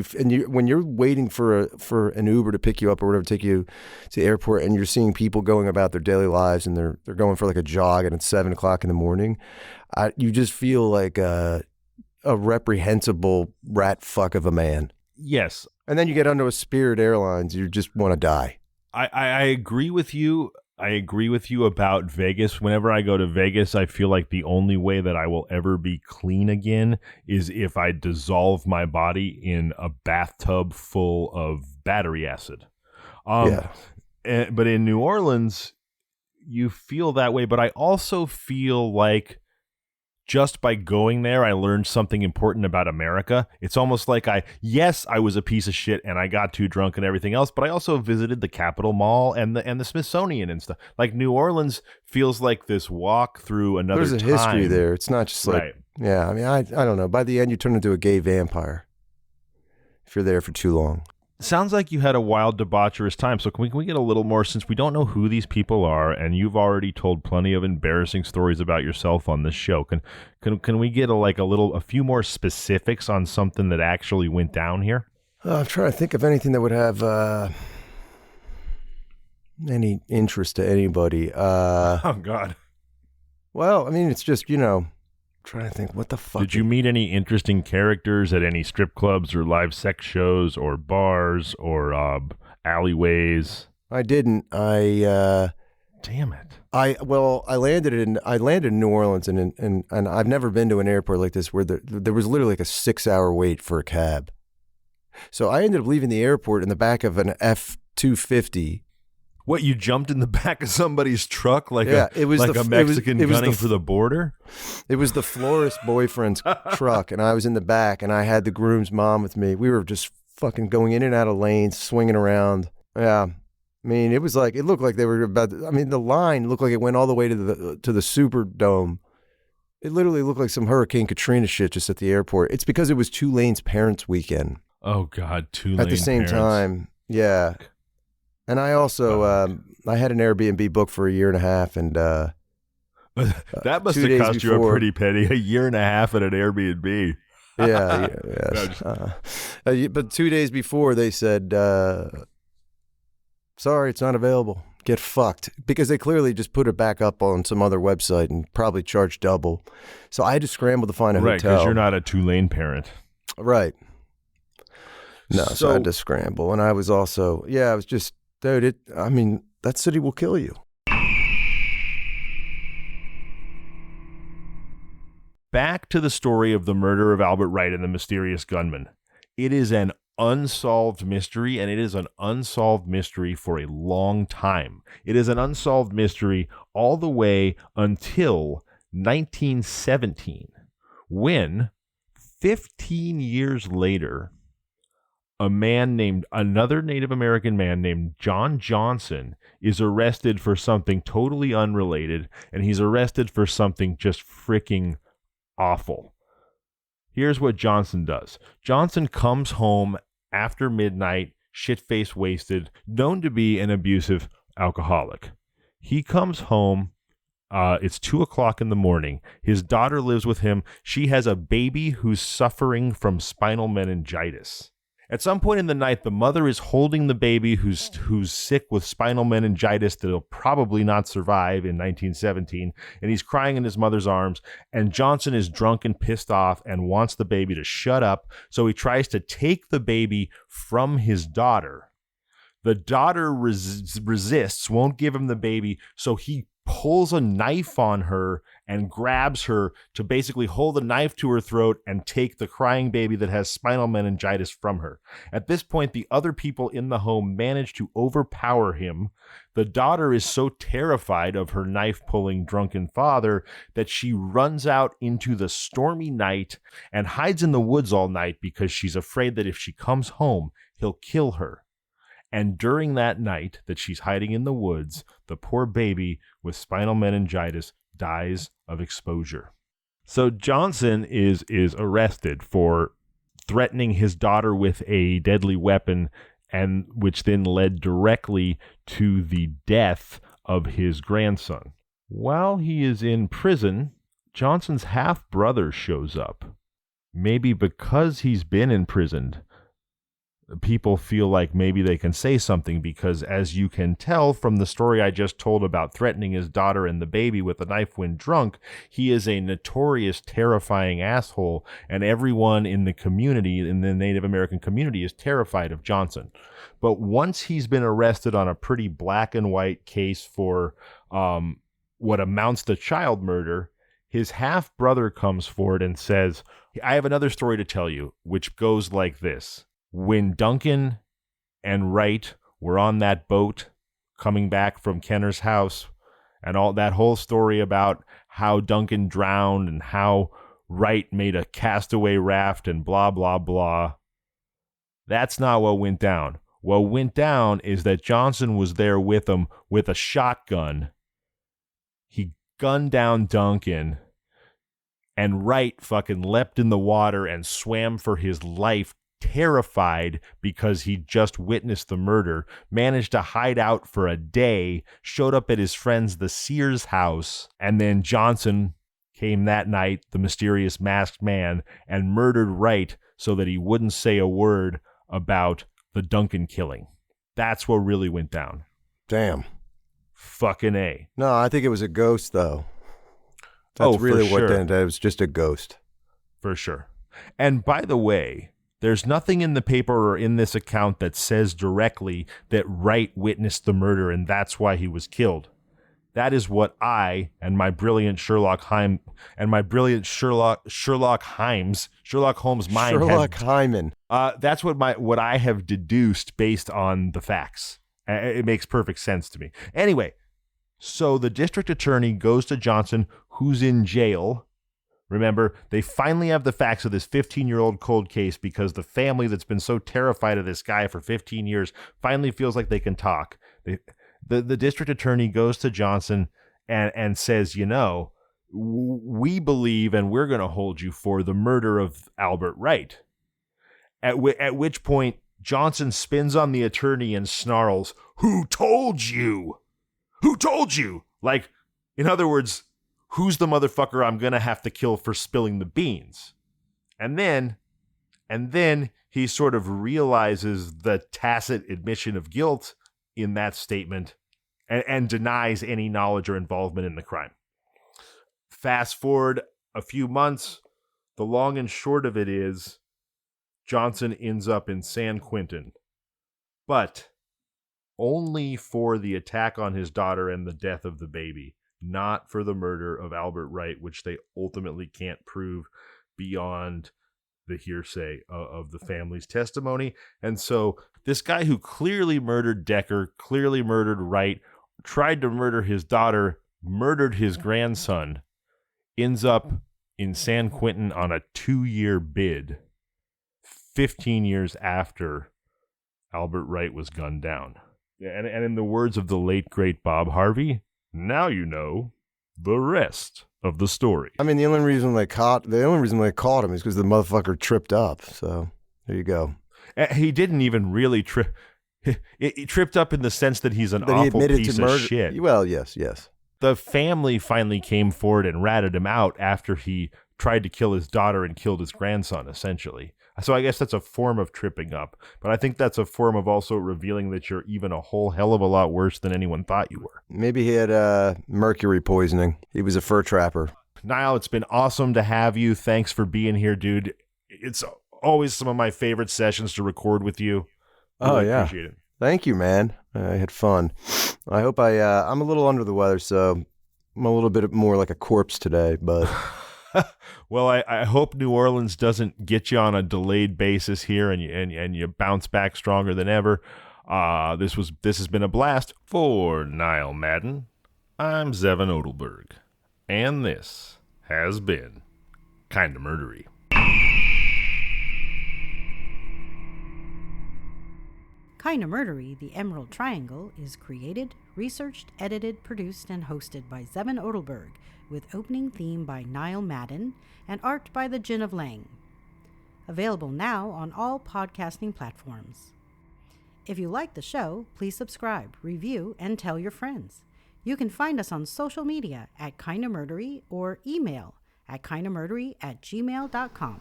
when you're waiting for an Uber to pick you up or whatever, take you to the airport, and you're seeing people going about their daily lives, and they're going for like a jog, and it's 7:00 in the morning. You just feel like a reprehensible rat fuck of a man. Yes, and then you get onto a Spirit Airlines, you just want to die. I agree with you. I agree with you about Vegas. Whenever I go to Vegas, I feel like the only way that I will ever be clean again is if I dissolve my body in a bathtub full of battery acid. But in New Orleans, you feel that way. But I also feel like just by going there, I learned something important about America. It's almost like I was a piece of shit and I got too drunk and everything else, but I also visited the Capitol Mall and the Smithsonian and stuff. Like New Orleans feels like this walk through another time. There's a history there. It's not just like, yeah, I mean, I don't know. By the end, you turn into a gay vampire if you're there for too long. Sounds like you had a wild, debaucherous time. So can we get a little more, since we don't know who these people are, and you've already told plenty of embarrassing stories about yourself on this show. Can we get a few more specifics on something that actually went down here? I'm trying to think of anything that would have any interest to anybody. Oh God. Well, I mean, it's just trying to think, what the fuck? Did you meet any interesting characters at any strip clubs or live sex shows or bars or alleyways? I didn't. Damn it. I landed in New Orleans, and I've never been to an airport like this where there was literally like a 6-hour wait for a cab. So I ended up leaving the airport in the back of an F-250. What, you jumped in the back of somebody's truck like a Mexican gunning for the border? It was the florist boyfriend's truck, and I was in the back, and I had the groom's mom with me. We were just fucking going in and out of lanes, swinging around. Yeah. I mean, it looked like they were the line looked like it went all the way to the Superdome. It literally looked like some Hurricane Katrina shit just at the airport. It's because it was Tulane's parents' weekend. Oh, God, Tulane at the same parents. time. Yeah. And I also, I had an Airbnb booked for a year and a half, and that must have cost you a pretty penny. A year and a half at an Airbnb. But 2 days before, they said, sorry, it's not available. Get fucked. Because they clearly just put it back up on some other website and probably charged double. So I had to scramble to find a hotel. Right, because you're not a Tulane parent. Right. No, so I had to scramble. And I was also, I was just, dude, that city will kill you. Back to the story of the murder of Albert Wright and the mysterious gunman. It is an unsolved mystery, and it is an unsolved mystery for a long time. It is an unsolved mystery all the way until 1917, when 15 years later, another Native American man named John Johnson is arrested for something totally unrelated, and he's arrested for something just freaking awful. Here's what Johnson does. Johnson comes home after midnight, shit-faced wasted, known to be an abusive alcoholic. He comes home. It's 2:00 in the morning. His daughter lives with him. She has a baby who's suffering from spinal meningitis. At some point in the night, the mother is holding the baby who's sick with spinal meningitis that he'll probably not survive in 1917, and he's crying in his mother's arms, and Johnson is drunk and pissed off and wants the baby to shut up, so he tries to take the baby from his daughter. The daughter resists, won't give him the baby, so he pulls a knife on her and grabs her to basically hold a knife to her throat and take the crying baby that has spinal meningitis from her. At this point, the other people in the home manage to overpower him. The daughter is so terrified of her knife-pulling drunken father that she runs out into the stormy night and hides in the woods all night because she's afraid that if she comes home, he'll kill her. And during that night that she's hiding in the woods, the poor baby with spinal meningitis dies of exposure. So Johnson is arrested for threatening his daughter with a deadly weapon, and which then led directly to the death of his grandson. While he is in prison, Johnson's half-brother shows up. Maybe because he's been imprisoned, people feel like maybe they can say something, because as you can tell from the story I just told about threatening his daughter and the baby with a knife when drunk, he is a notorious, terrifying asshole, and everyone in the community, in the Native American community, is terrified of Johnson. But once he's been arrested on a pretty black and white case for what amounts to child murder, his half-brother comes forward and says, I have another story to tell you, which goes like this. When Duncan and Wright were on that boat coming back from Kenner's house, and all that whole story about how Duncan drowned and how Wright made a castaway raft and blah, blah, blah, that's not what went down. What went down is that Johnson was there with them with a shotgun. He gunned down Duncan, and Wright fucking leapt in the water and swam for his life, terrified because he just witnessed the murder, managed to hide out for a day, showed up at his friend's the Sears house, and then Johnson came that night, the mysterious masked man, and murdered Wright so that he wouldn't say a word about the Duncan killing. That's what really went down. Damn. Fucking A. No, I think it was a ghost, though. That's really for what sure. that was, just a ghost. For sure. And by the way, there's nothing in the paper or in this account that says directly that Wright witnessed the murder and that's why he was killed. That is what I and my brilliant Sherlock Holmes mind Sherlock Hyman. That's what I have deduced based on the facts. It makes perfect sense to me. Anyway, so the district attorney goes to Johnson, who's in jail. Remember, they finally have the facts of this 15-year-old cold case because the family that's been so terrified of this guy for 15 years finally feels like they can talk. The district attorney goes to Johnson and says, we believe and we're going to hold you for the murder of Albert Wright. At which point, Johnson spins on the attorney and snarls, "Who told you? Who told you?" Like, in other words, who's the motherfucker I'm going to have to kill for spilling the beans? And then he sort of realizes the tacit admission of guilt in that statement and denies any knowledge or involvement in the crime. Fast forward a few months, the long and short of it is Johnson ends up in San Quentin, but only for the attack on his daughter and the death of the baby, not for the murder of Albert Wright, which they ultimately can't prove beyond the hearsay of the family's testimony. And so this guy who clearly murdered Decker, clearly murdered Wright, tried to murder his daughter, murdered his grandson, ends up in San Quentin on a 2-year bid, 15 years after Albert Wright was gunned down. And in the words of the late, great Bob Harvey, now you know the rest of the story. I mean, the only reason they caught him is because the motherfucker tripped up. So there you go. He didn't even really trip. He tripped up in the sense that he's an awful piece of shit. Well, yes. The family finally came forward and ratted him out after he tried to kill his daughter and killed his grandson, essentially. So I guess that's a form of tripping up. But I think that's a form of also revealing that you're even a whole hell of a lot worse than anyone thought you were. Maybe he had mercury poisoning. He was a fur trapper. Niall, it's been awesome to have you. Thanks for being here, dude. It's always some of my favorite sessions to record with you. Really appreciate it. Thank you, man. I had fun. I hope I'm a little under the weather, so I'm a little bit more like a corpse today, but... Well, I hope New Orleans doesn't get you on a delayed basis here and you bounce back stronger than ever. This has been a blast. For Niall Madden, I'm Zevon Odelberg, and this has been Kinda Murdery. Kinda Murdery, The Emerald Triangle, is created, researched, edited, produced, and hosted by Zevon Odelberg, with opening theme by Niall Madden and art by the Gin of Lang. Available now on all podcasting platforms. If you like the show, please subscribe, review, and tell your friends. You can find us on social media at Kinda Murdery or email at kindamurdery@gmail.com.